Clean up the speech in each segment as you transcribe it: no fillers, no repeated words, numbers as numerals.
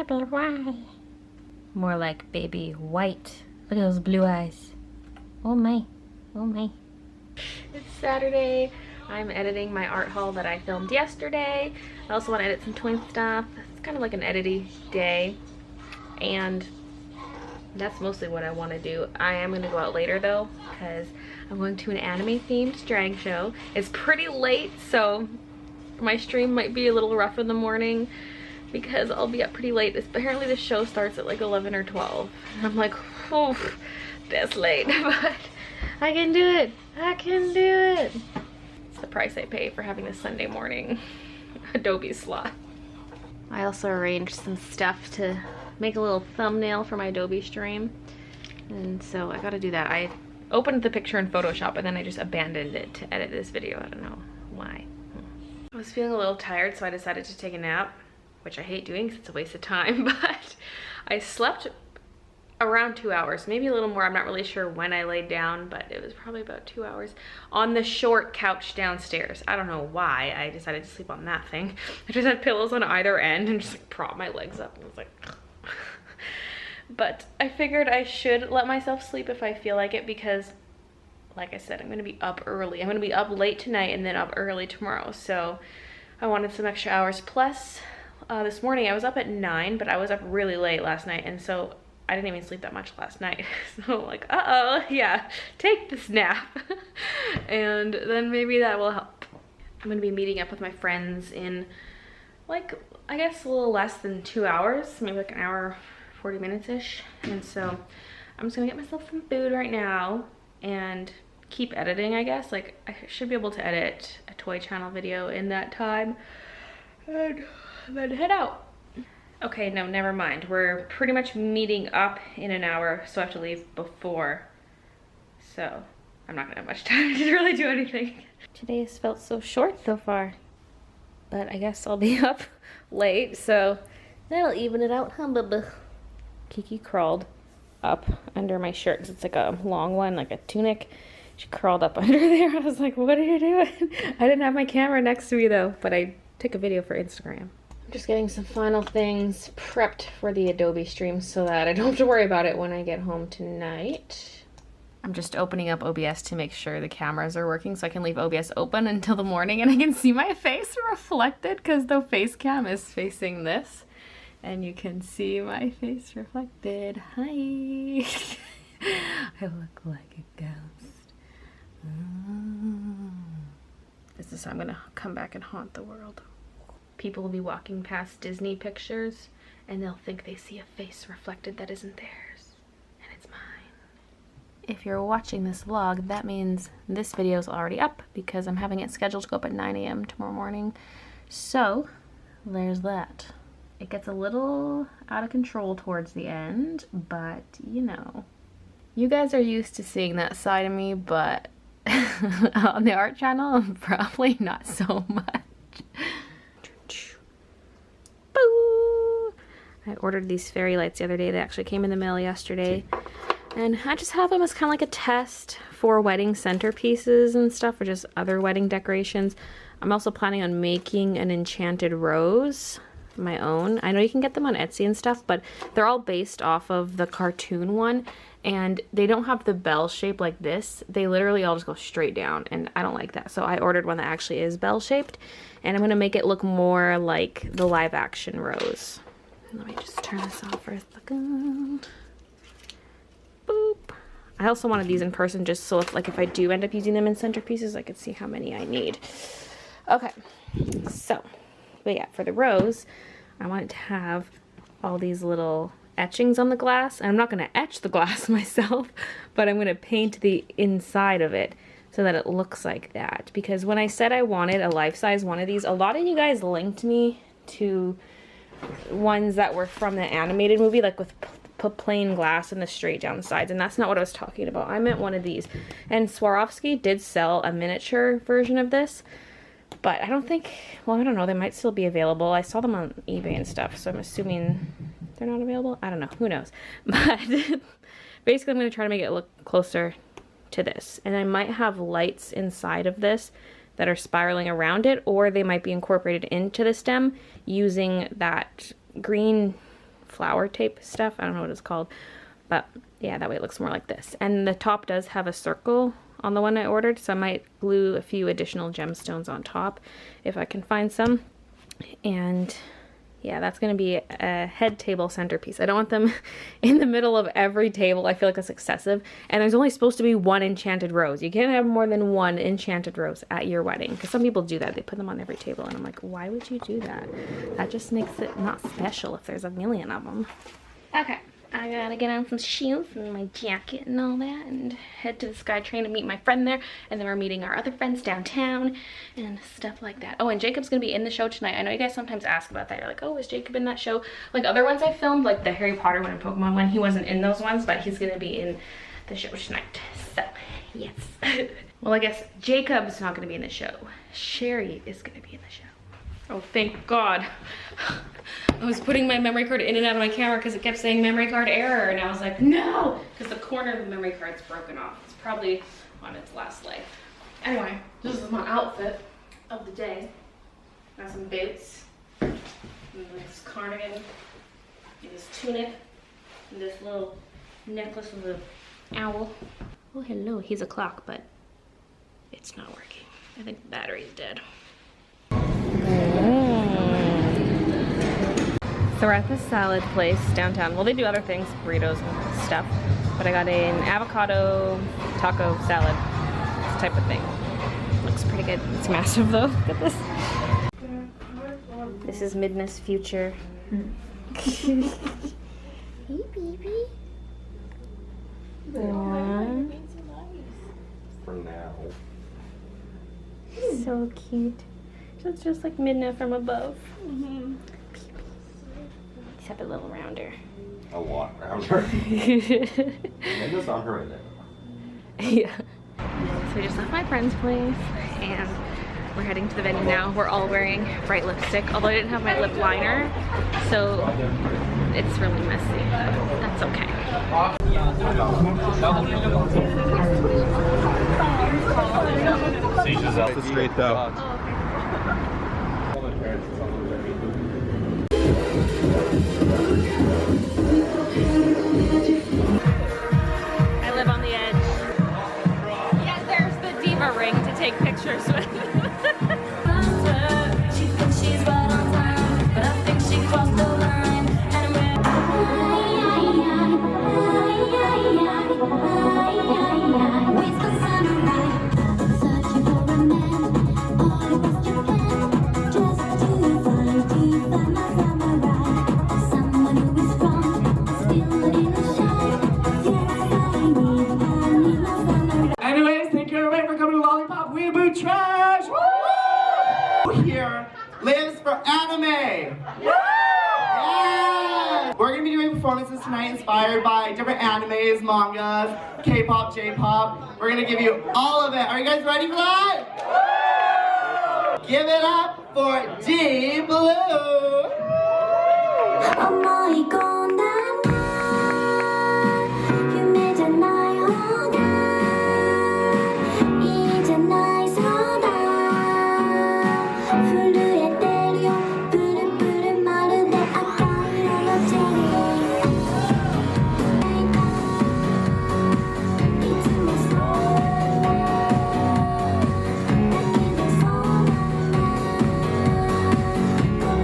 baby, why? More like baby white. Look at those blue eyes. Oh my, oh my. It's Saturday. I'm editing my art haul that I filmed yesterday. I also want to edit some twin stuff. It's kind of like an edity day. And that's mostly what I want to do. I am going to go out later though, because I'm going to an anime themed drag show. It's pretty late, so my stream might be a little rough in the morning because I'll be up pretty late. Apparently the show starts at like 11 or 12. And I'm like, oh, that's late, but I can do it. I can do it. It's the price I pay for having a Sunday morning Adobe slot. I also arranged some stuff to make a little thumbnail for my Adobe stream. And so I gotta do that. I opened the picture in Photoshop and then I just abandoned it to edit this video. I don't know why. I was feeling a little tired, so I decided to take a nap, which I hate doing because it's a waste of time, but I slept around 2 hours, maybe a little more. I'm not really sure when I laid down, but it was probably about 2 hours on the short couch downstairs. I don't know why I decided to sleep on that thing. I just had pillows on either end and just like prop my legs up and was like, but I figured I should let myself sleep if I feel like it because, like I said, I'm gonna be up early. I'm gonna be up late tonight and then up early tomorrow. So I wanted some extra hours. Plus, this morning I was up at 9, but I was up really late last night, and so I didn't even sleep that much last night. So like, uh-oh, yeah, take this nap. And then maybe that will help. I'm gonna be meeting up with my friends in like, I guess a little less than 2 hours, maybe like an hour, 40 minutes-ish. And so I'm just gonna get myself some food right now and keep editing, I guess. Like, I should be able to edit a toy channel video in that time and then head out. Okay, no, never mind. We're pretty much meeting up in an hour, so I have to leave before. So I'm not gonna have much time to really do anything. Today has felt so short so far, but I guess I'll be up late, so that'll even it out, huh, bubba? Kiki crawled up under my shirt because it's like a long one, like a tunic. She crawled up under there. I was like, what are you doing? I didn't have my camera next to me though, but I took a video for Instagram. I'm just getting some final things prepped for the Adobe stream so that I don't have to worry about it when I get home tonight. I'm just opening up OBS to make sure the cameras are working so I can leave OBS open until the morning and I can see my face reflected because the face cam is facing this. And you can see my face reflected. Hi! I look like a ghost. This is how I'm gonna come back and haunt the world. People will be walking past Disney pictures and they'll think they see a face reflected that isn't theirs. And it's mine. If you're watching this vlog, that means this video is already up because I'm having it scheduled to go up at 9 a.m. tomorrow morning. So, there's that. It gets a little out of control towards the end, but you know. You guys are used to seeing that side of me, but on the art channel, probably not so much. Boo! I ordered these fairy lights the other day. They actually came in the mail yesterday. And I just have them as kind of like a test for wedding centerpieces and stuff, or just other wedding decorations. I'm also planning on making an enchanted rose. My own. I know you can get them on Etsy and stuff, but they're all based off of the cartoon one, and they don't have the bell shape like this. They literally all just go straight down, and I don't like that. So I ordered one that actually is bell shaped, and I'm gonna make it look more like the live action rose. Let me just turn this off for a second. Boop. I also wanted these in person just so if I do end up using them in centerpieces, I could see how many I need. Okay, so but yeah, for the rose, I wanted to have all these little etchings on the glass. And I'm not going to etch the glass myself, but I'm going to paint the inside of it so that it looks like that. Because when I said I wanted a life-size one of these, a lot of you guys linked me to ones that were from the animated movie, like with plain glass and the straight down sides, and that's not what I was talking about. I meant one of these. And Swarovski did sell a miniature version of this. But I don't think, well, I don't know, they might still be available. I saw them on eBay and stuff, so I'm assuming they're not available. I don't know, who knows. But basically I'm going to try to make it look closer to this. And I might have lights inside of this that are spiraling around it, or they might be incorporated into the stem using that green flower tape stuff. I don't know what it's called, but yeah, that way it looks more like this. And the top does have a circle on the one I ordered, so I might glue a few additional gemstones on top if I can find some. And yeah, that's going to be a head table centerpiece. I don't want them in the middle of every table. I feel like that's excessive. And there's only supposed to be one enchanted rose. You can't have more than one enchanted rose at your wedding, because some people do that. They put them on every table, and I'm like, why would you do that? That just makes it not special if there's a million of them. Okay, I gotta get on some shoes and my jacket and all that and head to the SkyTrain and meet my friend there. And then we're meeting our other friends downtown and stuff like that. Oh, and Jacob's gonna be in the show tonight. I know you guys sometimes ask about that. You're like, oh, is Jacob in that show? Like other ones I filmed, like the Harry Potter one and Pokemon one, he wasn't in those ones, but he's gonna be in the show tonight. So, yes. Well, I guess Jacob's not gonna be in the show. Sherry is gonna be in the show. Oh, thank God. I was putting my memory card in and out of my camera because it kept saying memory card error, and I was like, no! Because the corner of the memory card's broken off. It's probably on its last leg. Anyway, this is my outfit of the day. Got some boots, and this cardigan, and this tunic, and this little necklace with an owl. Oh, hello, he's a clock, but it's not working. I think the battery's dead. So we're at this salad place downtown. Well, they do other things, burritos and stuff, but I got an avocado taco salad, this type of thing. Looks pretty good. It's massive though. Look at this. This is Midna's future. Hey, baby. Aww. For now. So cute. It's just like Midna from above. Except a little rounder. A lot rounder. And it's on her right now. Yeah. So we just left my friend's place and we're heading to the venue now. We're all wearing bright lipstick, although I didn't have my lip liner, so it's really messy, but that's okay. Seisha's out the street though. I live on the edge. Yeah, there's the diva ring to take pictures with. She thinks she's right on time, but I think she crossed the line. And with the sunlight, searching for a man, all across Japan, just to find my samurai, someone who is strong, still in the shine. Yes, I need my samurai. Anyways, thank you everybody for coming to Lollipop Weeaboo Trash! Woo! Here lives for anime! Yeah! We're gonna be doing performances tonight inspired by different animes, mangas, K-pop, J-pop. We're gonna give you all of it. Are you guys ready for that? Give it up for D Blue! 思い込んだな夢じゃない方がいいじゃないそうだ震えてるよプルプルまるで赤色のチェリーいつもそうだけどそうなんだこれは当然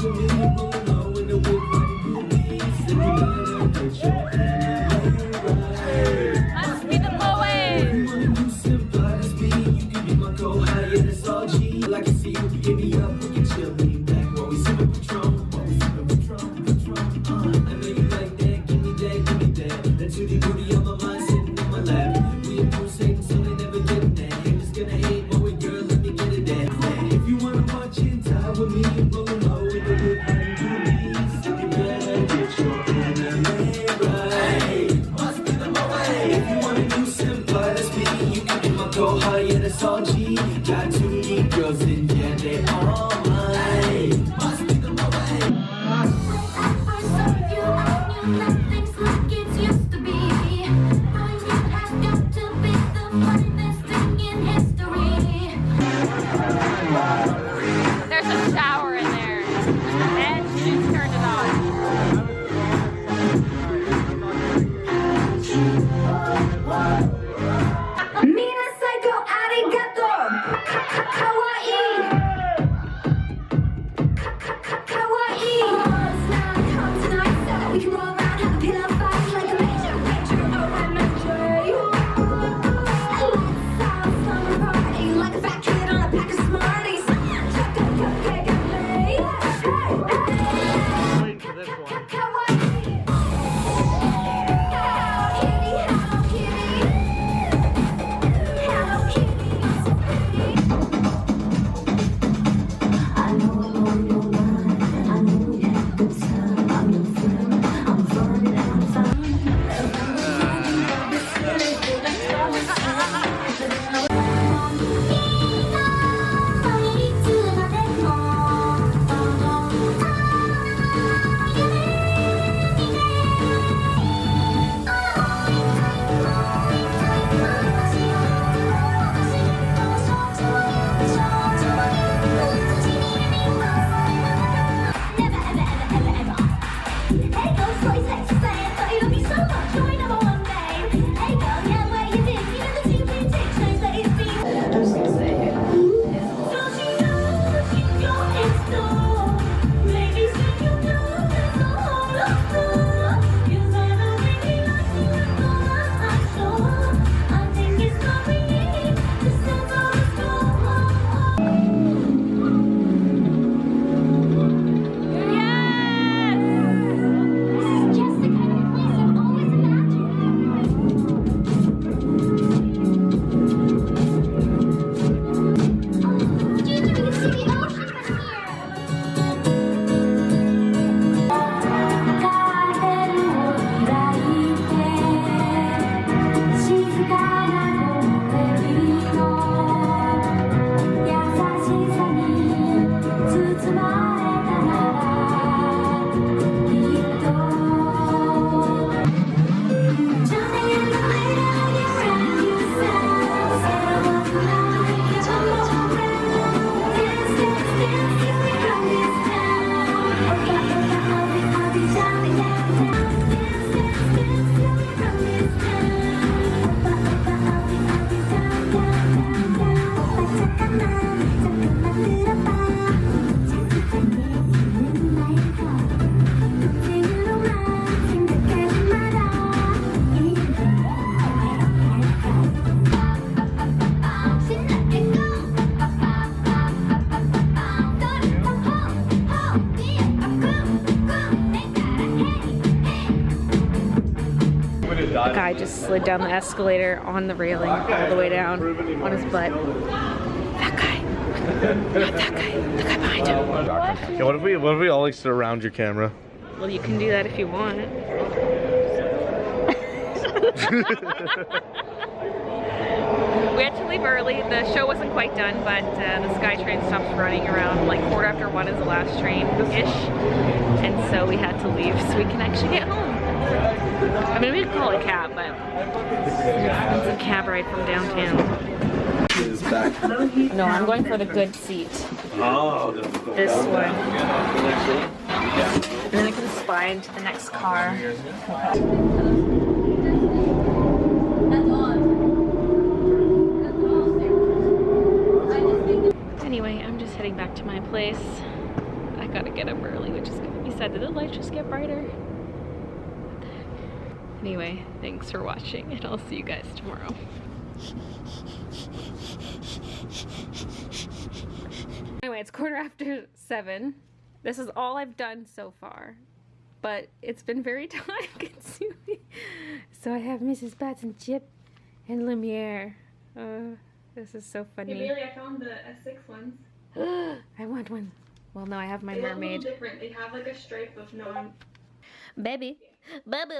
Must be the Bowie. There's a shower in there, and she turned it on. Mina psycho arigato. Kawaii. Kawaii. It's not come tonight, so we can roll around, have a pillow fight like a major OMG. Let's have a summer party like a fat kid on a pack of Smarties. Cupcake and me. Waiting for this one. Kawaii. Hello Kitty, Hello Kitty. I know I'm on your mind. I know you have a good time. I'm your friend. I'm fun and I'm fine. A guy just slid down the escalator on the railing all the way down on his butt. That guy. Not that guy. The guy behind him. Okay, what if we all like sit around your camera? Well, you can do that if you want. We had to leave early. The show wasn't quite done, but the SkyTrain stops running around like 1:15 is the last train-ish. And so we had to leave so we can actually get home. I mean, we could call it a cab, but it's a cab ride from downtown. No, I'm going for the good seat. Oh, This one. And then I can spy into the next car. Anyway, I'm just heading back to my place. I gotta get up early, which is gonna be sad. Did the lights just get brighter? What the heck? Anyway, thanks for watching, and I'll see you guys tomorrow. Anyway, it's 7:15. This is all I've done so far, but it's been very time consuming. So I have Mrs. Bats and Chip and Lumiere. This is so funny. Hey Baylee, I found the S6 ones. I want one. Well, no, I have my They look a mermaid. little different. They have like a stripe of non. Baby. Baby.